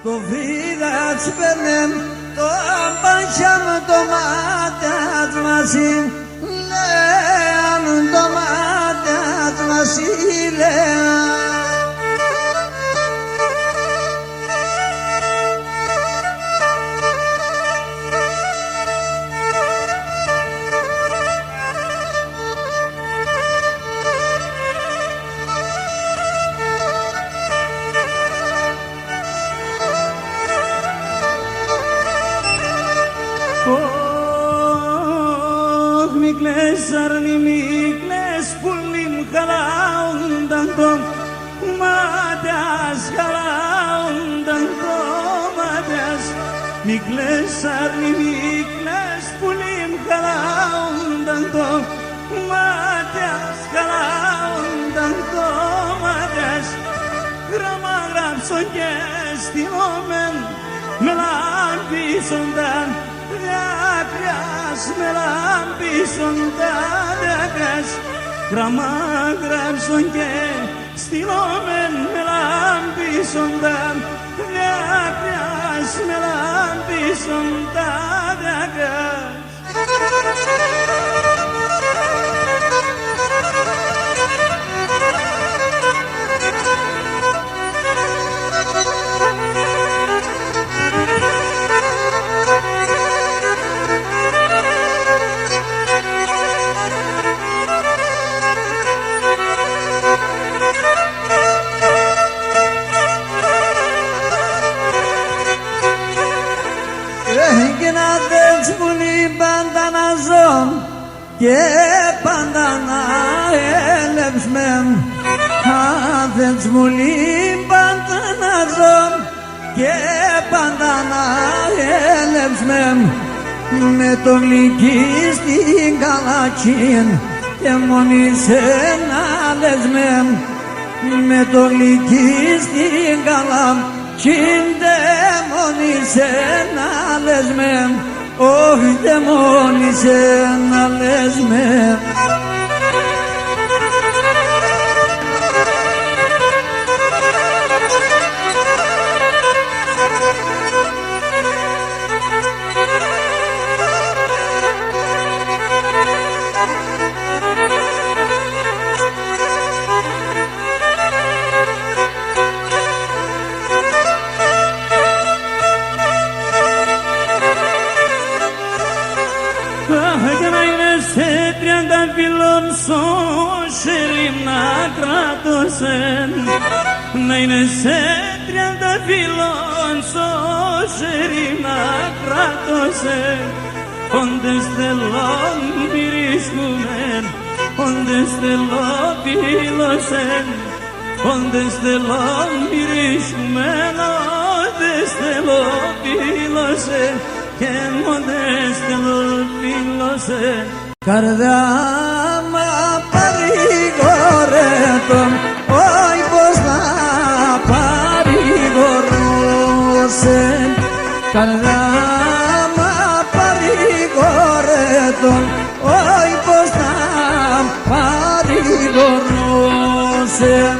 Το φρύδας παίρνεμ το αμπάσιαμ το μάτιας μαζί λέαν το μάτιας μαζί λέαν. Sarni mikles pulim kalaundan tom madas kalaundan tom madas mikles sarni mikles pulim kalaundan tom madas kalaundan tom madas grama gram sonjes timomen melampi sondan Διάκρας με λάμπησον τα δάκρας γραμμάγραψον και στυλόμεν με λάμπησον τα διάκρας με λάμπησον τα δάκρας. Πάντα να ζω και πάντα να έλευσμεν Άδες μου πάντα να ζω και πάντα να έλευσμεν με το λυκή στην καλατσίν και μόνοι σε να λεσμεν με το λυκή στην καλατσίν και μόνοι σε να λεσμεν όχι δαιμόνισε να λες με. Να είναι σε 30 φύλλων σωσέρι να κράτωσε όντες θέλω μυρίσχουμεν όντες θέλω πύλωσεν όντες θέλω μυρίσχουμεν όντες θέλω πύλωσεν και όντες θέλω πύλωσεν. Καρδιά μα παρηγορέτον όχι πως να παρηγορούσεν καρδιά μα παρηγορέτον όχι πως να παρηγορούσεν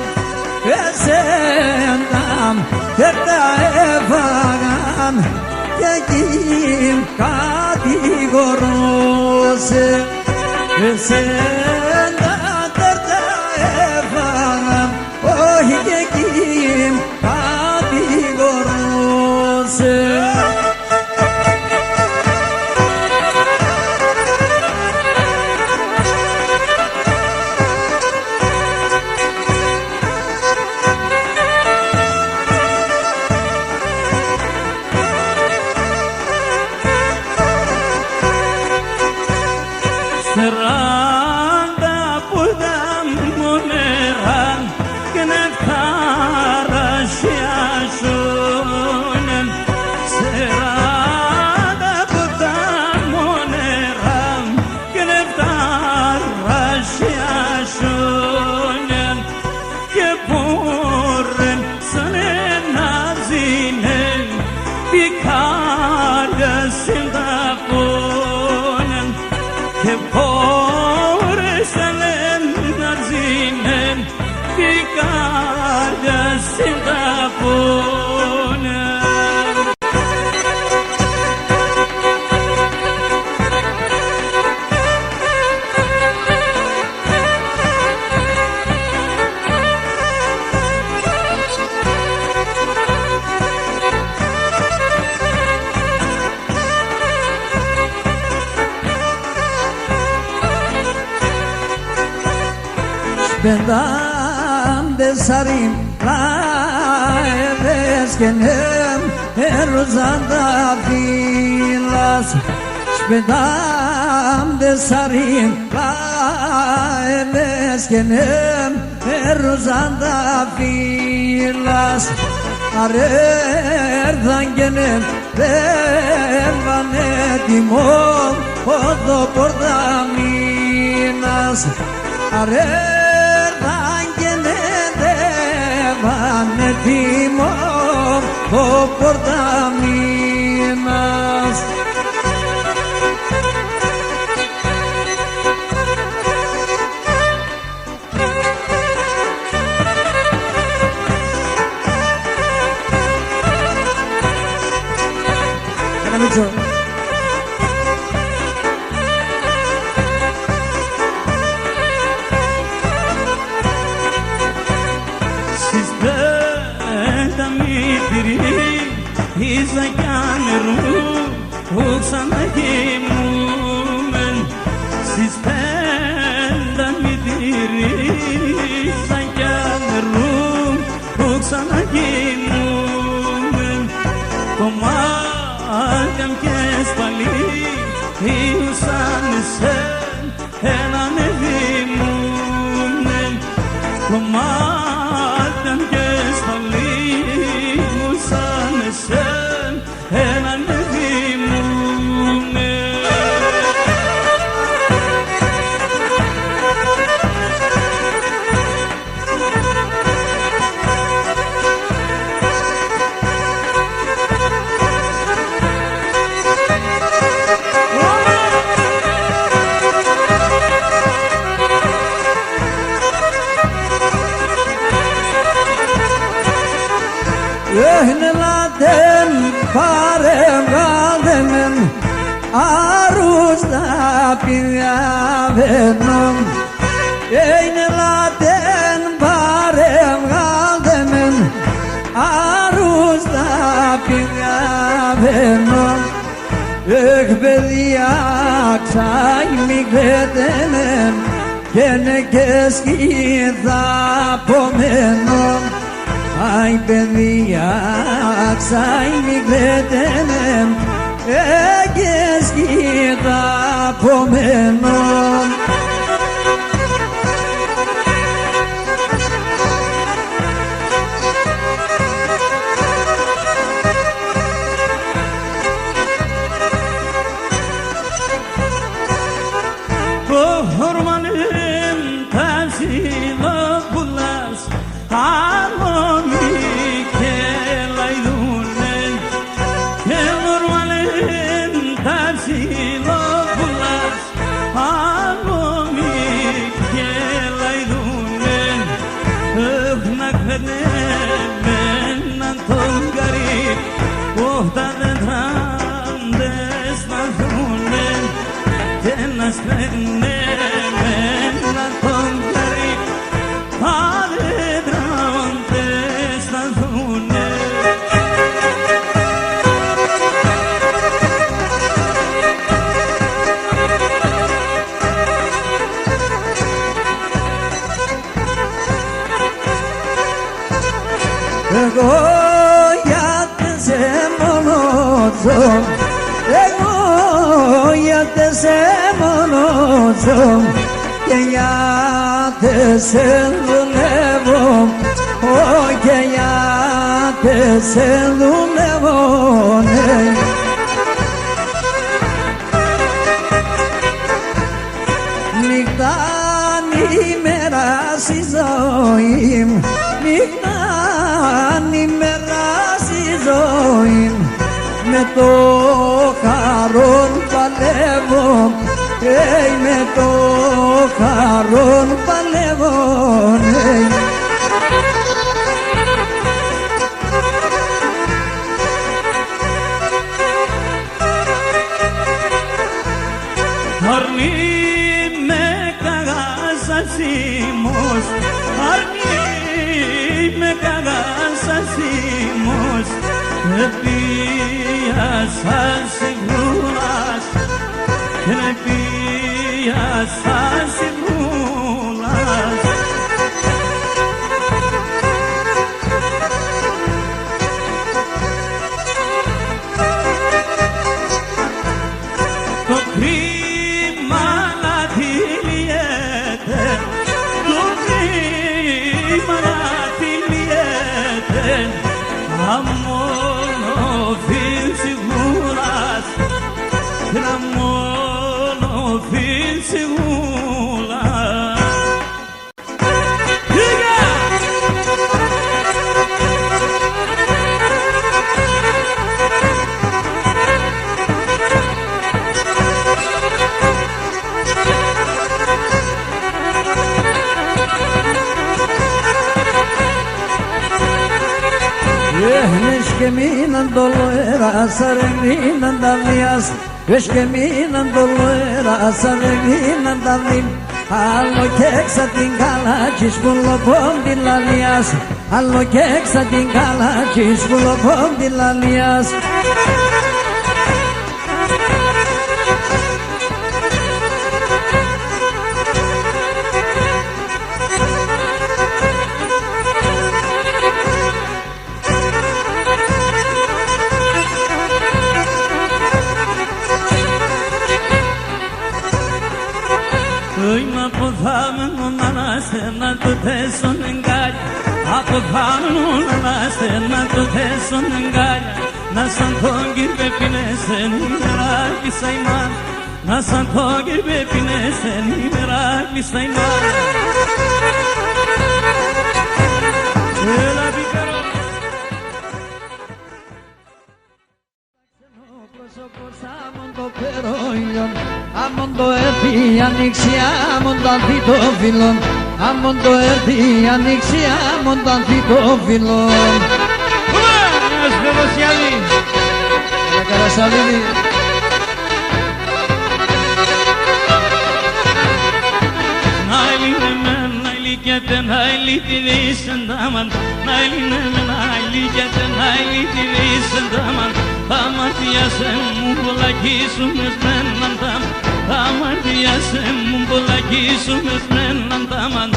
εσένα και τα έφαγαν και εκείν κατηγορούσεν εσένα τα έφαγαν όχι και εκείν κατηγορούσεν. Sinta pune Şpendam de sarim la eveskenem Eruzanda filas Şpendam de sarim la eveskenem Eruzanda filas Arerdan genem Devanetimom Odo pordaminas Arerdan genem Devanetimom Odo pordaminas Mucho. Siz benden midiri İzlekanırım Uksana kimumen Siz benden midiri İzlekanırım Uksana kimumen Alcam que es pali y usan sen en anevimunen como alcam que es pali y usan sen en anevimunen Öhneladen parem galdemen Aruzda piyavenom Öhneladen parem galdemen Aruzda piyavenom Ökbediyak saymi gledenem Gene keski zapomenom Ay bediyak saymi gledenem Egeski zapomenom Ormanın tavsiyle bulas Harmoni kelaydunen Ormanın tavsiyle bulas Harmoni kelaydunen Öfnak vernemen Anton garip Ohtaden randes nazunen Tenas vernemen Anton garip Adedran des nazunen Egoyate semonozom Egoyate semonozom Keyate selunevom Oh keyate selunevon Nikdani merasizoim Nikdani merasizoim Με το χαρόν παλεύω με το χαρόν παλεύω Αρνή με καγάσασιμος Αρνή με καγάσασιμος Επίασας εγκρούλας Επίασας εγκρούλας sen Amolo fil siguras Amolo fil siguras que minan doloeras aregrinan darnias Vesh que minan doloeras aregrinan darnim Allo keksa tingala chishpulo pom dilalias Allo keksa tingala chishpulo pom dilalias Ima podhamen na stena tu teson engai Apodhamen na stena tu teson engai Na santongir be pinesen miragli saiman Na santongir be pinesen miragli saiman Ela bicaro Amondo erdi anixi amondo antitofilon Amondo erdi anixi amondo antitofilon Ας βεβοσιαλή Καρασαλίδη Νάιλι νεμέν, νάιλι κέτε, νάιλι τη δίσεντάμαν Νάιλι νεμέν, νάιλι κέτε, νάιλι τη δίσεντάμαν Αμαρτιάσε μου πολλακί σου μεσμέναν τάμ Αμαρτιάσε μου πολλακί σου μεσμέναν τάμαν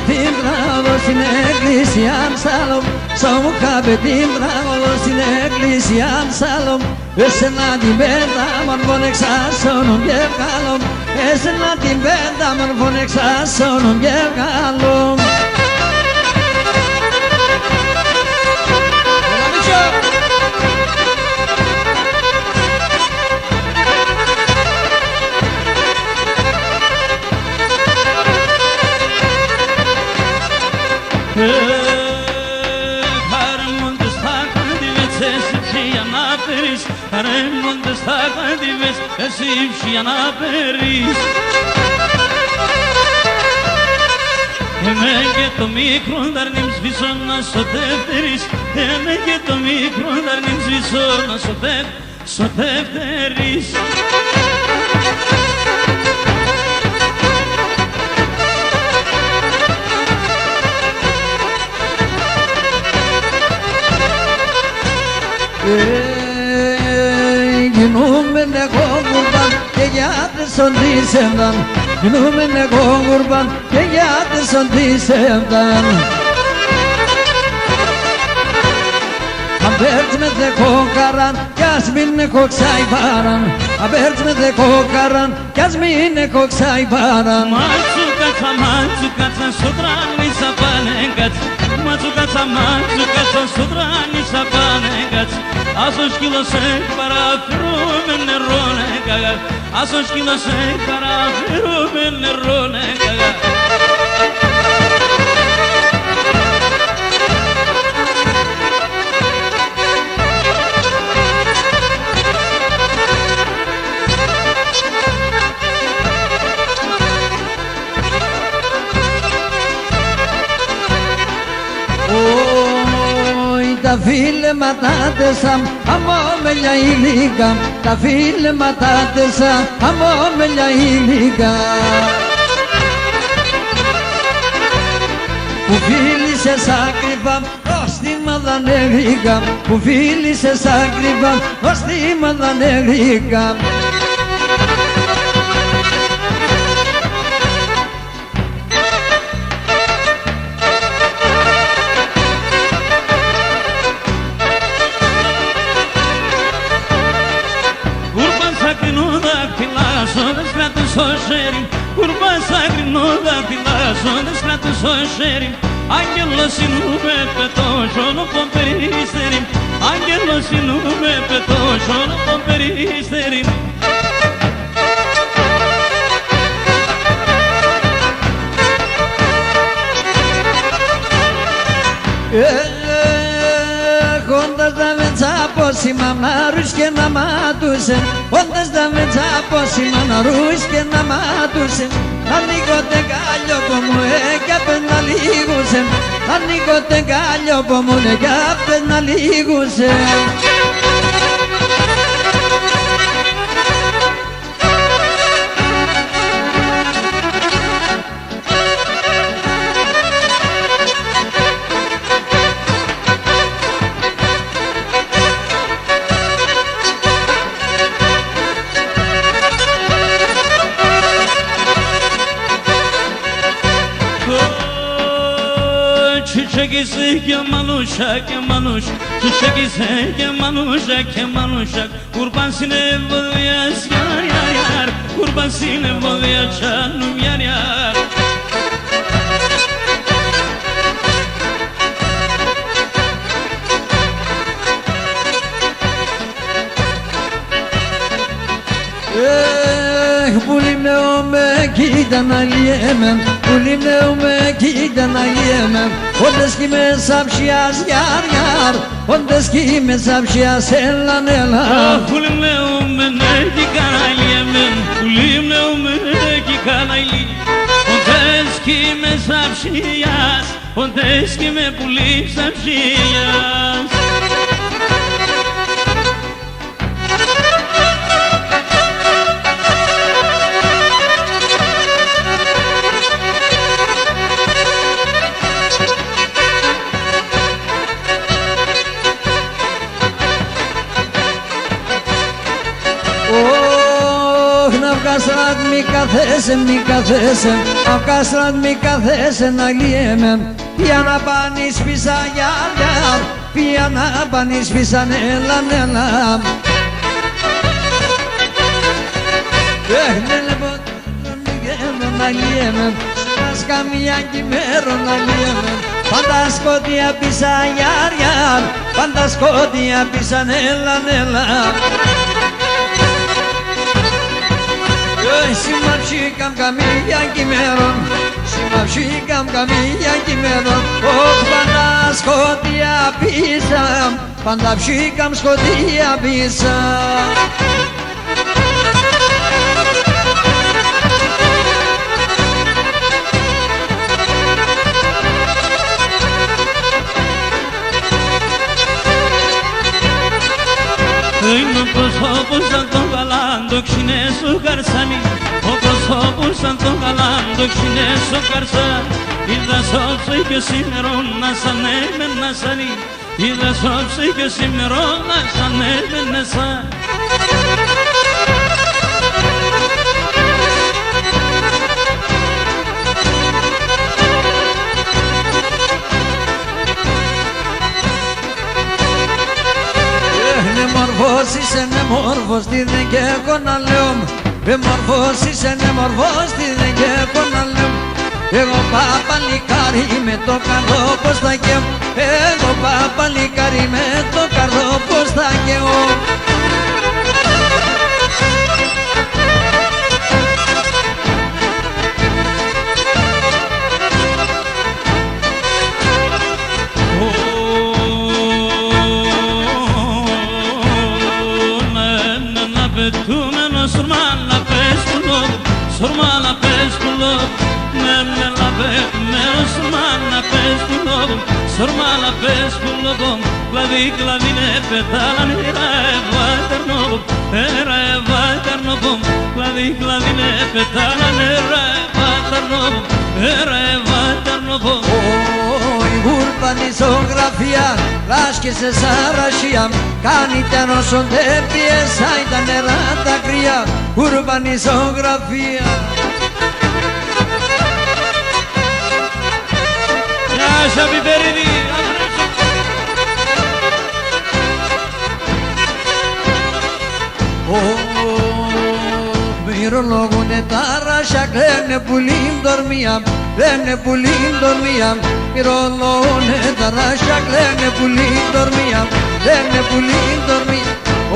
Την μπράβο στην εκκλησία Σάλομ Σόμου χάπε την μπράβο στην εκκλησία Σάλομ Εσένα την πέντα μορφών εξάσωνων και βγάλων Εσένα την πέντα μορφών εξάσωνων και βγάλων Χαρέμοντες θα κατηβες, εσύ ψια να περείς Εμέ και το μικρό δαρνίμ σβήσω να σωτεύτερεις Εμέ και το μικρό δαρνίμ σβήσω να σωτεύτερεις Ginomen εγώ γουρμπάν και γιάτες οντίσενταν Ginomen εγώ γουρμπάν και γιάτες οντίσενταν Αν παίρνεις με δεκόκαραν κι ας μην έχω ξαϊβάραν Αν παίρνεις με δεκόκαραν κι ας μην έχω ξαϊβάραν Μάτσουκατσα στο τράνι σα πανέγκατς Μάτσουκατσα στο τράνι σα πανέγκατς Άσο σκύλο σε παραφέρουμε νερό νεκαγά Άσο σκύλο σε παραφέρουμε νερό νεκαγά Τα φίλματα τεσσάμ, αμόμελια ήλικα Τα φίλματα τεσσάμ, αμόμελια ήλικα Που φίλησες άκριβα, ως τη μαδανέγρικα Που φίλησες άκριβα, ως τη μαδανέγρικα σωσέρι, κουρμπασάκρι νοδαπηλάζον στράτου σωσέρι. Άγγελος είναι πετός όλο περίστερη, άγγελος είναι πετός όλο περίστερη. Όντας τα μετσάπος η μαμνάρους και να μάτουσεν, όντας τα μετσάπος η μαμνάρους και να μάτουσεν. Ανοίγω τεγκάλιο που μου έκαπες να λίγουσεν, ανοίγω τεγκάλιο που μου έκαπες να λίγουσεν. Çiçek manuşak, çiçek manuşak, kurban sine volyas yar yar yar, kurban sine volya canım yar yar. Πουλίμνεομαι κοίταν αλλιέμεν, πουλίμνεομαι κοίταν αλλιέμεν. Όντες κι μέσα ψιάς γιαρ γιαρ, όντες κι μέσα ψιάς έλαν έλαν. Πουλίμνεομαι κοίταν αλλιέμεν, πουλίμνεομαι κοίταν αλλιέμεν. Όντες κι μέσα ψιάς, όντες κι με πουλίψα ψιάς. Αυκάσρατ μη καθέσαι, μη καθέσαι, αυκάσρατ μη καθέσαι να λιέμεν. Πια να πάνεις πίσα γιαρ γιαρ, πια να πάνεις πίσα νέλα νέλα. Ναι λοιπόν να λιέμεν, στα σκαμιά κυμέρο να λιέμεν. Πάντα σκότια πίσα γιαρ γιαρ, πάντα σκότια πίσα νέλα νέλα. Συμμαψίκαμ καμία κυμέρον, συμμαψίκαμ καμία κυμέρον. Όχι πάντα σκότια πίσα, πάντα ψήκαμ σκότια πίσα. Είναι ο προσώπος σαν τον γαλάντο ξινέσο καρσάνι, ο προσώπος σαν τον γαλάντο ξινέσο καρσάνι. Είδα σώψε και σήμερα να σαν έμενα σανί, είδα σώψε και σήμερα να σαν έμενα σανί. Μορφός είσαι ναι μορφός, τι δεν και έχω να λέω. Μορφός είσαι ναι μορφός, τι δεν και έχω να λέω. Εγώ παπαλικάρι με το καρδό πως θα καίω, εγώ παπαλικάρι με το καρδό πως θα καίω. Surmana pesculo, me la surmana pesculo, surmana pesculo, clavine petala era eterno, clavine petala era eterno. Η ουρμπανιζογραφία λάσκησε σαν ρασία, κάνει τα νοσοντέπιες σαν τα νερά τα κρύα. Ουρμπανιζογραφία. Γεια Πιπερίδη. ορολογούνε τα ράσια, κλαίνε πουλήν dormia, κλαίνε πουλήν dormia. Ορολογούνε τα ράσια, κλαίνε πουλήν dormia, κλαίνε πουλήν dormia.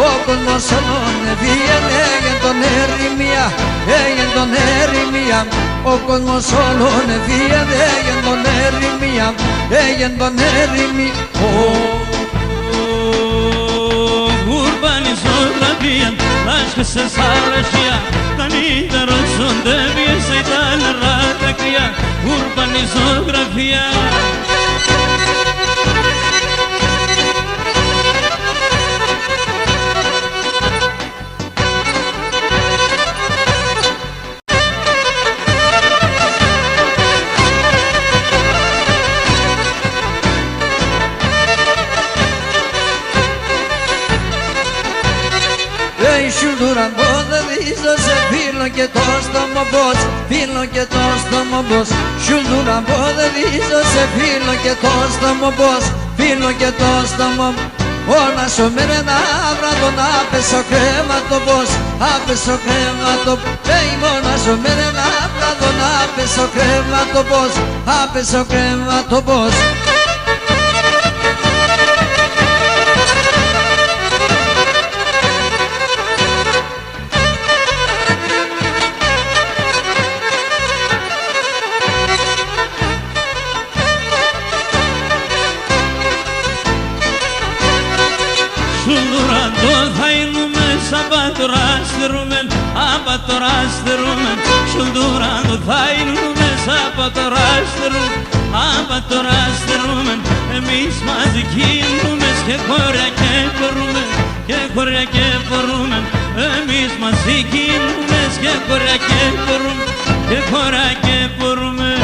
Ο κόσμος όλων εβγαινε, έγινε τον ερημία, έγινε τον ερημία. Ο κόσμος όλων εβγαινε, έγινε τον ερημία, έγινε τον ερημία. Urbanizografiya, laşkısı sarışıya, kanıda sonda bir şeytan rahatıya. Urbanizografiya. Σουλτουράν πόδε δίζω σε φίλο και το στόμα πως, φίλο και το στόμα πως. Σουλτουράν πόδε δίζω σε φίλο και το στόμα πως, φίλο και το στόμα. Όλα σου μείνε να βράδο να πέσω κρέμα το πως, άπεσω κρέμα το πως. Μόνα σου μείνε να βράδο να πέσω κρέμα το πως, άπεσω κρέμα το πως. Abatorastırmen, abatorastırmen. Şulduran tutaynumen, abatorastırmen, abatorastırmen. Emis mazikinumen, ke korake porumen, ke korake porumen. Emis mazikinumen, ke korake porumen, ke korake porumen.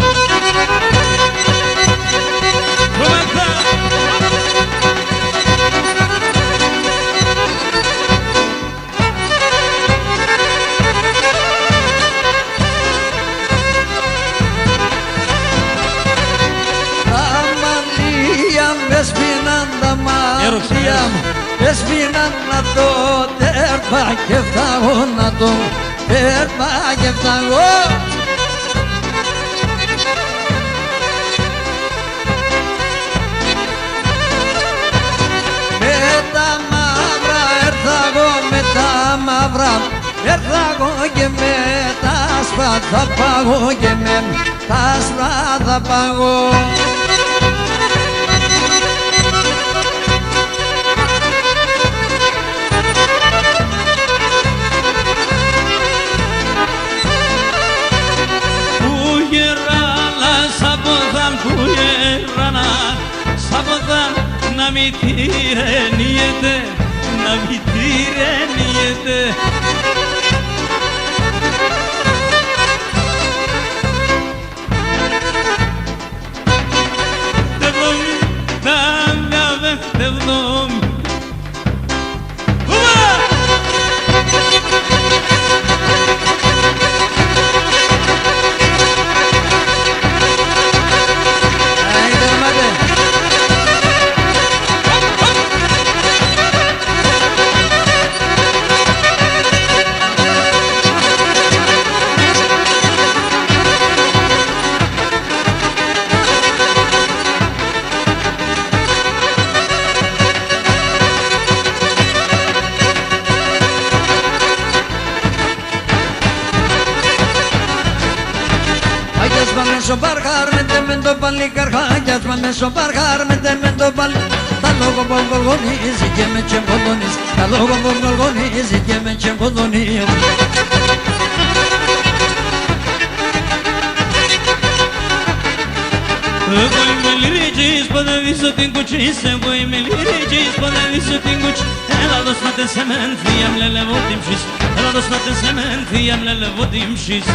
Έσπιναν να το τέρπα και φτάγω να το τέρπα και φτάγω. Με τα μαύρα έρθα εγώ, με τα μαύρα έρθα εγώ και με τα άσπρα θα πάγω και με τα άσπρα θα πάγω. Να μην τυρεννιέται, να μην τυρεννιέται. Τεβδόμι, ταβιάβε, τεβδόμι. Μέσω παρχάρ με το παλικαρχάκιας μα μέσω παρχάρ με το παλ. Τα λόγω που γολγονίζει και με τσεμποδονίζει, τα λόγω που γολγονίζει και με τσεμποδονίζει. Εγώ είμαι λυρίτζης που δεν βίζω την κουτσίς, εγώ είμαι λυρίτζης που δεν βίζω την κουτσίς. Έλα δώσ' να τες εμένθια μλελεβώ την ψης, έλα δώσ' να τες εμένθια μλελεβώ την ψης.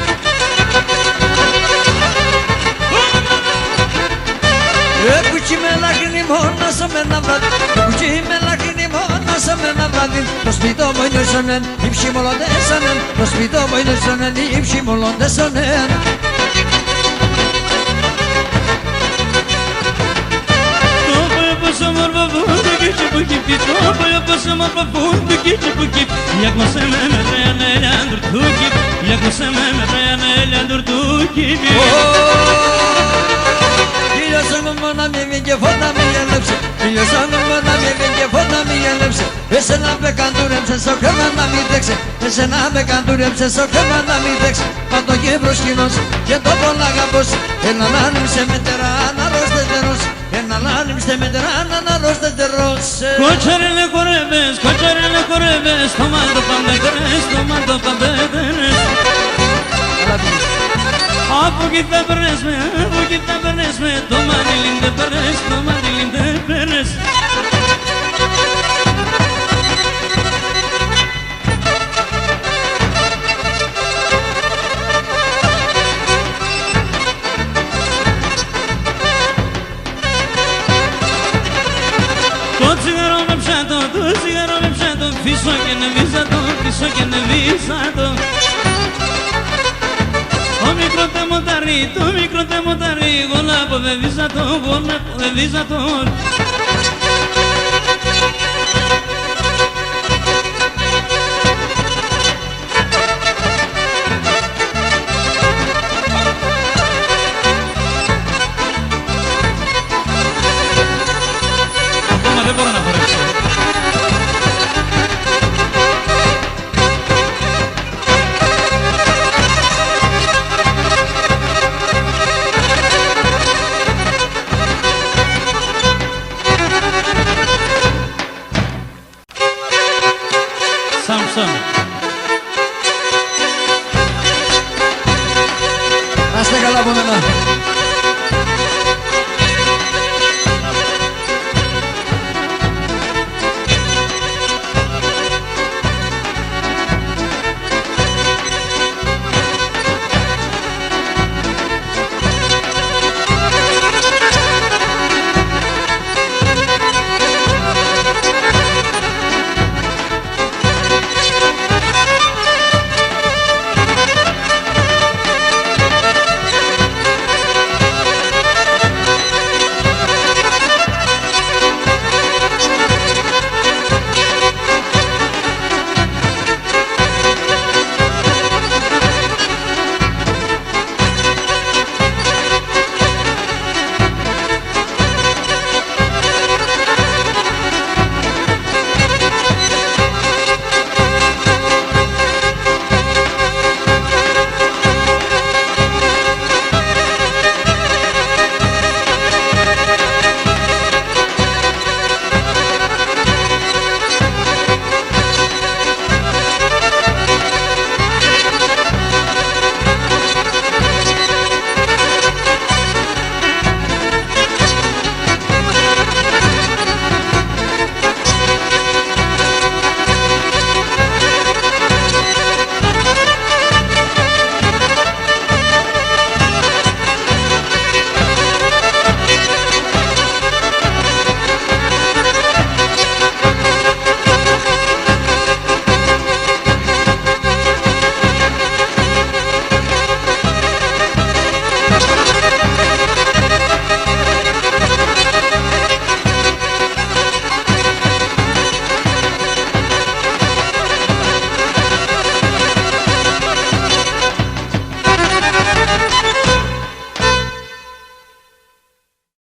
Κουτσί με λάχνει μόνο σε μένα βράδυ, κουτσί με λάχνει μόνο σε μένα βράδυ. Το σπίτο μου είναι σωνέν, οι ψημολοντές σωνέν, το σπίτο μου είναι σωνέν, οι ψημολοντές σωνέν. Το πέπος όμορφο που το κίτσι που έχει πιτό, παλιό πόσε μα παπούν του κίτσι που κύπ. Λιακώσε με τρένελια του κύπ. Λιακώσε με τρένελια του κύπ. Ήλιος αγωμόνα μη βγει και φώτα μη έλεψε. Ήλιος αγωμόνα μη βγει και φώτα μη έλεψε. Εσένα με καντούρεψε στο χρέμα να μην τρέξε. Εσένα με καντούρεψε στο χρέμα να μην τρέξε. Πάντο και προσκυνός και το πολλά αγαπός. Ένα λάνιμσε με τεράν αρρωστετερός. Ένα λάνιμσε με τεράν αρρωστετερός. Κοτσαρέλε χορεύες, το μάτω παντεκρές, το μάτω παντεκρές. Από εκεί θα περνές με, από εκεί θα περνές με, το μαντιλίν δεν περνές, το μαντιλίν δεν περνές. Το τσιγαρό με ψάτο, το τσιγαρό με ψάτο, πίσω και νεβίζατο, πίσω και νεβίζατο. Το μικρό τεμοταρί, γόνα ποδεβίζατο, γόνα ποδεβίζατο. Ακόμα δεν μπορώ να χορέψω. Samson.